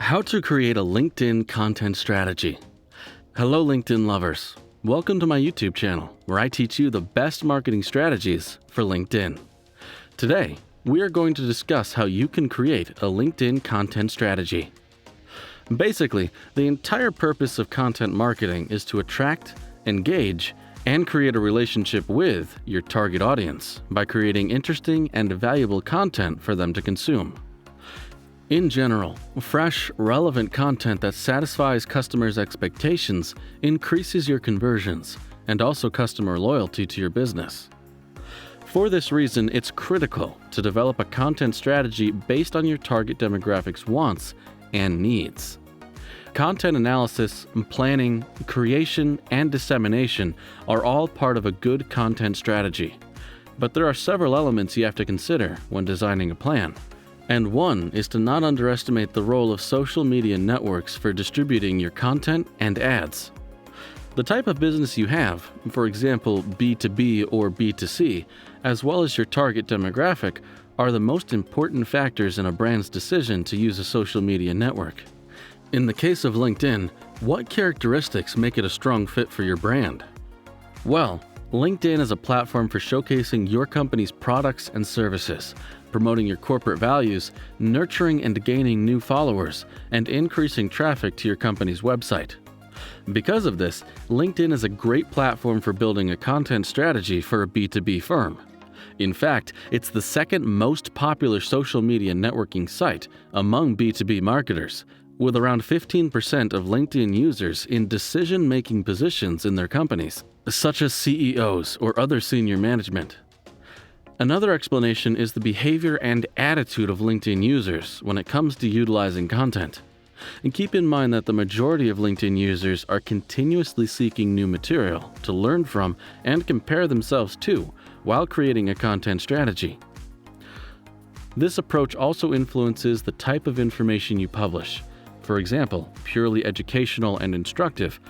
How to create a LinkedIn content strategy. Hello, LinkedIn lovers. Welcome to my YouTube channel, where I teach you the best marketing strategies for LinkedIn. Today, we are going to discuss how you can create a LinkedIn content strategy. Basically, the entire purpose of content marketing is to attract, engage, and create a relationship with your target audience by creating interesting and valuable content for them to consume. In general, fresh, relevant content that satisfies customers' expectations increases your conversions and also customer loyalty to your business. For this reason, it's critical to develop a content strategy based on your target demographics' wants and needs. Content analysis, planning, creation, and dissemination are all part of a good content strategy. But there are several elements you have to consider when designing a plan. And one is to not underestimate the role of social media networks for distributing your content and ads. The type of business you have, for example B2B or B2C, as well as your target demographic, are the most important factors in a brand's decision to use a social media network. In the case of LinkedIn, what characteristics make it a strong fit for your brand? Well, LinkedIn is a platform for showcasing your company's products and services, promoting your corporate values, nurturing and gaining new followers, and increasing traffic to your company's website. Because of this, LinkedIn is a great platform for building a content strategy for a B2B firm. In fact, it's the second most popular social media networking site among B2B marketers, with around 15% of LinkedIn users in decision-making positions in their companies, such as CEOs or other senior management. Another explanation is the behavior and attitude of LinkedIn users when it comes to utilizing content. And keep in mind that the majority of LinkedIn users are continuously seeking new material to learn from and compare themselves to while creating a content strategy. This approach also influences the type of information you publish, for example, purely educational and instructive,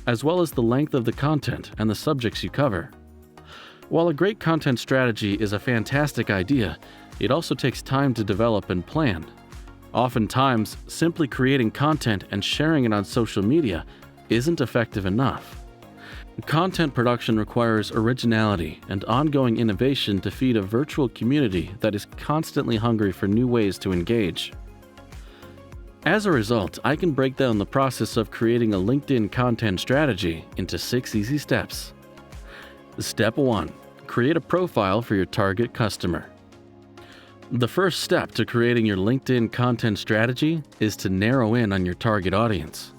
as well as the length of the content and the subjects you cover. While a great content strategy is a fantastic idea, it also takes time to develop and plan. Oftentimes, simply creating content and sharing it on social media isn't effective enough. Content production requires originality and ongoing innovation to feed a virtual community that is constantly hungry for new ways to engage. As a result, I can break down the process of creating a LinkedIn content strategy into 6 easy steps. Step 1. Create a profile for your target customer. The first step to creating your LinkedIn content strategy is to narrow in on your target audience.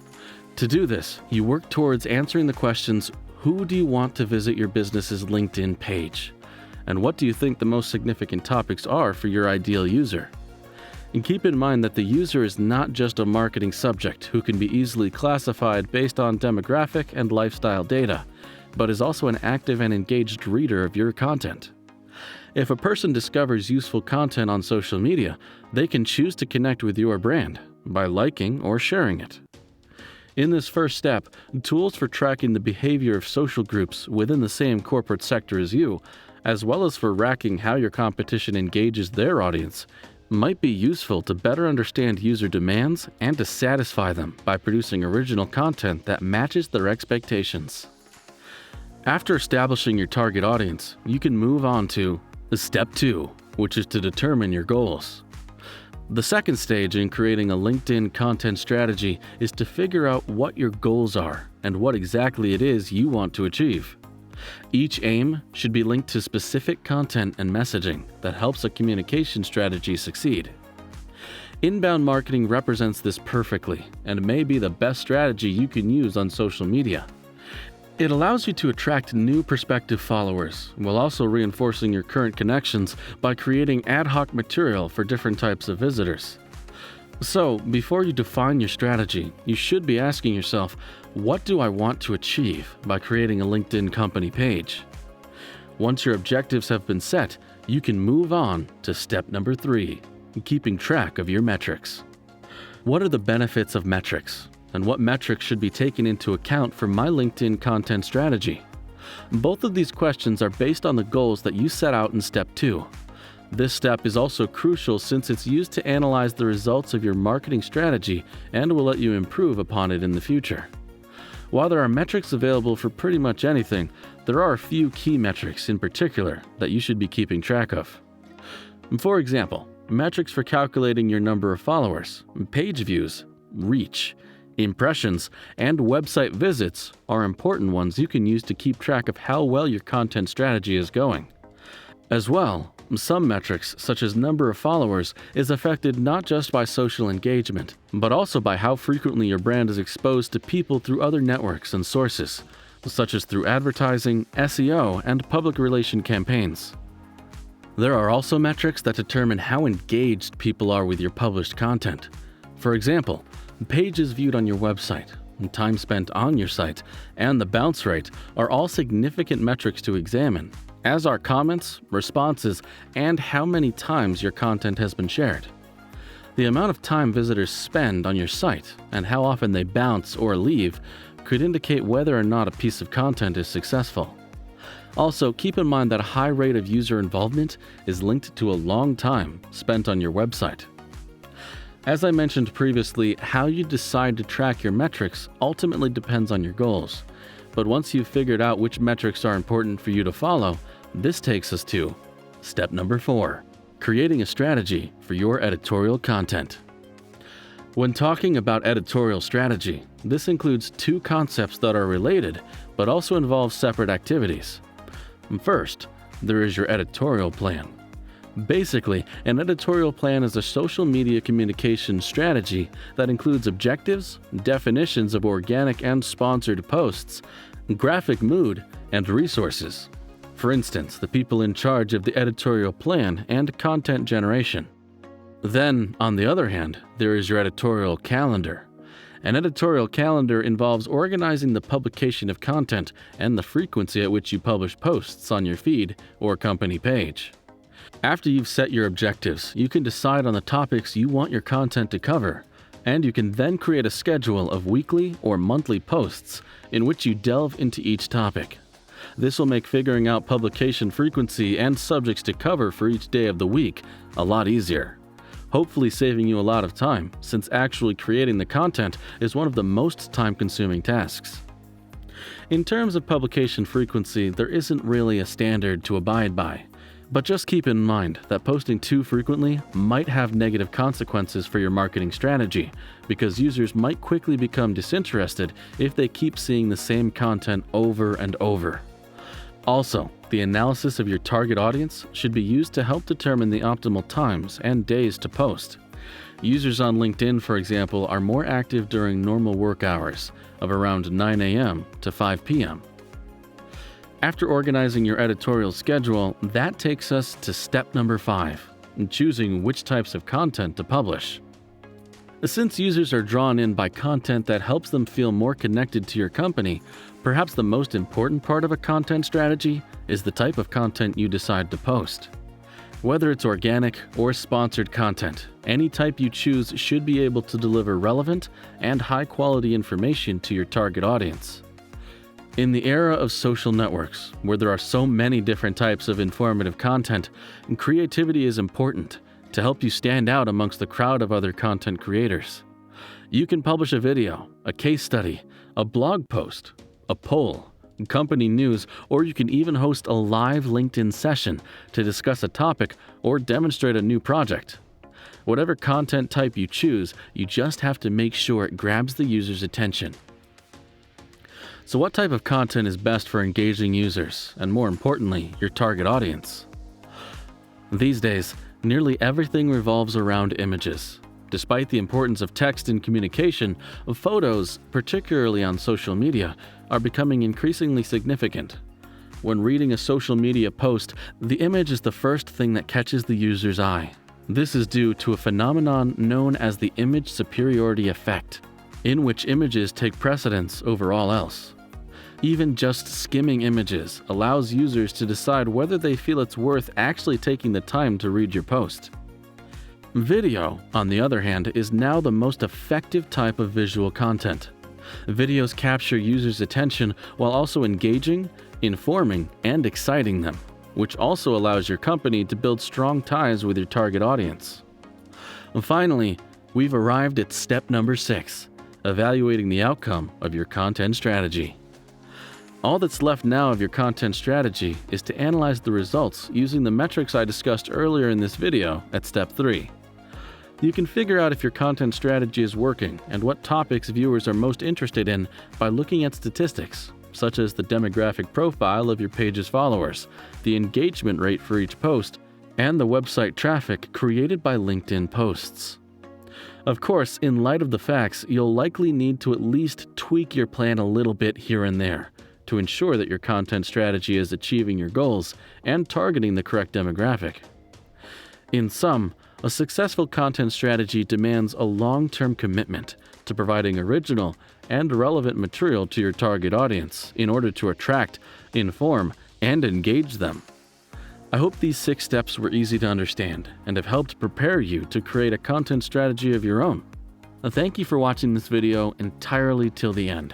To do this, you work towards answering the questions: who do you want to visit your business's LinkedIn page? And what do you think the most significant topics are for your ideal user? And keep in mind that the user is not just a marketing subject who can be easily classified based on demographic and lifestyle data, but is also an active and engaged reader of your content. If a person discovers useful content on social media, they can choose to connect with your brand by liking or sharing it. In this first step, tools for tracking the behavior of social groups within the same corporate sector as you, as well as for tracking how your competition engages their audience, might be useful to better understand user demands and to satisfy them by producing original content that matches their expectations. After establishing your target audience, you can move on to Step 2, which is to determine your goals. The second stage in creating a LinkedIn content strategy is to figure out what your goals are and what exactly it is you want to achieve. Each aim should be linked to specific content and messaging that helps a communication strategy succeed. Inbound marketing represents this perfectly and may be the best strategy you can use on social media. It allows you to attract new prospective followers while also reinforcing your current connections by creating ad hoc material for different types of visitors. So, before you define your strategy, you should be asking yourself, what do I want to achieve by creating a LinkedIn company page? Once your objectives have been set, you can move on to step number 3, keeping track of your metrics. What are the benefits of metrics? And what metrics should be taken into account for my LinkedIn content strategy? Both of these questions are based on the goals that you set out in step 2. This step is also crucial since it's used to analyze the results of your marketing strategy and will let you improve upon it in the future. While there are metrics available for pretty much anything, there are a few key metrics in particular that you should be keeping track of. For example, metrics for calculating your number of followers, page views, reach, impressions, and website visits are important ones you can use to keep track of how well your content strategy is going. As well, some metrics, such as number of followers, is affected not just by social engagement, but also by how frequently your brand is exposed to people through other networks and sources, such as through advertising, SEO, and public relation campaigns. There are also metrics that determine how engaged people are with your published content. For example, pages viewed on your website, time spent on your site, and the bounce rate are all significant metrics to examine, as are comments, responses, and how many times your content has been shared. The amount of time visitors spend on your site and how often they bounce or leave could indicate whether or not a piece of content is successful. Also, keep in mind that a high rate of user involvement is linked to a long time spent on your website. As I mentioned previously, how you decide to track your metrics ultimately depends on your goals. But once you've figured out which metrics are important for you to follow, this takes us to step number 4, creating a strategy for your editorial content. When talking about editorial strategy, this includes two concepts that are related, but also involve separate activities. First, there is your editorial plan. Basically, an editorial plan is a social media communication strategy that includes objectives, definitions of organic and sponsored posts, graphic mood, and resources. For instance, the people in charge of the editorial plan and content generation. Then, on the other hand, there is your editorial calendar. An editorial calendar involves organizing the publication of content and the frequency at which you publish posts on your feed or company page. After you've set your objectives, you can decide on the topics you want your content to cover, and you can then create a schedule of weekly or monthly posts in which you delve into each topic. This will make figuring out publication frequency and subjects to cover for each day of the week a lot easier, hopefully saving you a lot of time, since actually creating the content is one of the most time-consuming tasks. In terms of publication frequency, there isn't really a standard to abide by, but just keep in mind that posting too frequently might have negative consequences for your marketing strategy, because users might quickly become disinterested if they keep seeing the same content over and over. Also, the analysis of your target audience should be used to help determine the optimal times and days to post. Users on LinkedIn, for example, are more active during normal work hours of around 9 a.m. to 5 p.m. After organizing your editorial schedule, that takes us to step number 5, choosing which types of content to publish. Since users are drawn in by content that helps them feel more connected to your company, perhaps the most important part of a content strategy is the type of content you decide to post. Whether it's organic or sponsored content, any type you choose should be able to deliver relevant and high-quality information to your target audience. In the era of social networks, where there are so many different types of informative content, creativity is important to help you stand out amongst the crowd of other content creators. You can publish a video, a case study, a blog post, a poll, company news, or you can even host a live LinkedIn session to discuss a topic or demonstrate a new project. Whatever content type you choose, you just have to make sure it grabs the user's attention. So what type of content is best for engaging users, and more importantly, your target audience? These days, nearly everything revolves around images. Despite the importance of text in communication, photos, particularly on social media, are becoming increasingly significant. When reading a social media post, the image is the first thing that catches the user's eye. This is due to a phenomenon known as the image superiority effect, in which images take precedence over all else. Even just skimming images allows users to decide whether they feel it's worth actually taking the time to read your post. Video, on the other hand, is now the most effective type of visual content. Videos capture users' attention while also engaging, informing, and exciting them. which also allows your company to build strong ties with your target audience. And finally, we've arrived at step number 6, evaluating the outcome of your content strategy. All that's left now of your content strategy is to analyze the results using the metrics I discussed earlier in this video at step 3. You can figure out if your content strategy is working and what topics viewers are most interested in by looking at statistics, such as the demographic profile of your page's followers, the engagement rate for each post, and the website traffic created by LinkedIn posts. Of course, in light of the facts, you'll likely need to at least tweak your plan a little bit here and there to ensure that your content strategy is achieving your goals and targeting the correct demographic. In sum, a successful content strategy demands a long-term commitment to providing original and relevant material to your target audience in order to attract, inform, and engage them. I hope these 6 steps were easy to understand and have helped prepare you to create a content strategy of your own. Thank you for watching this video entirely till the end.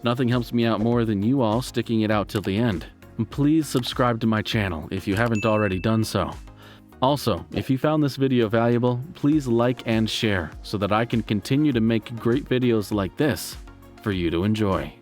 Nothing helps me out more than you all sticking it out till the end. Please subscribe to my channel if you haven't already done so. Also, if you found this video valuable, please like and share so that I can continue to make great videos like this for you to enjoy.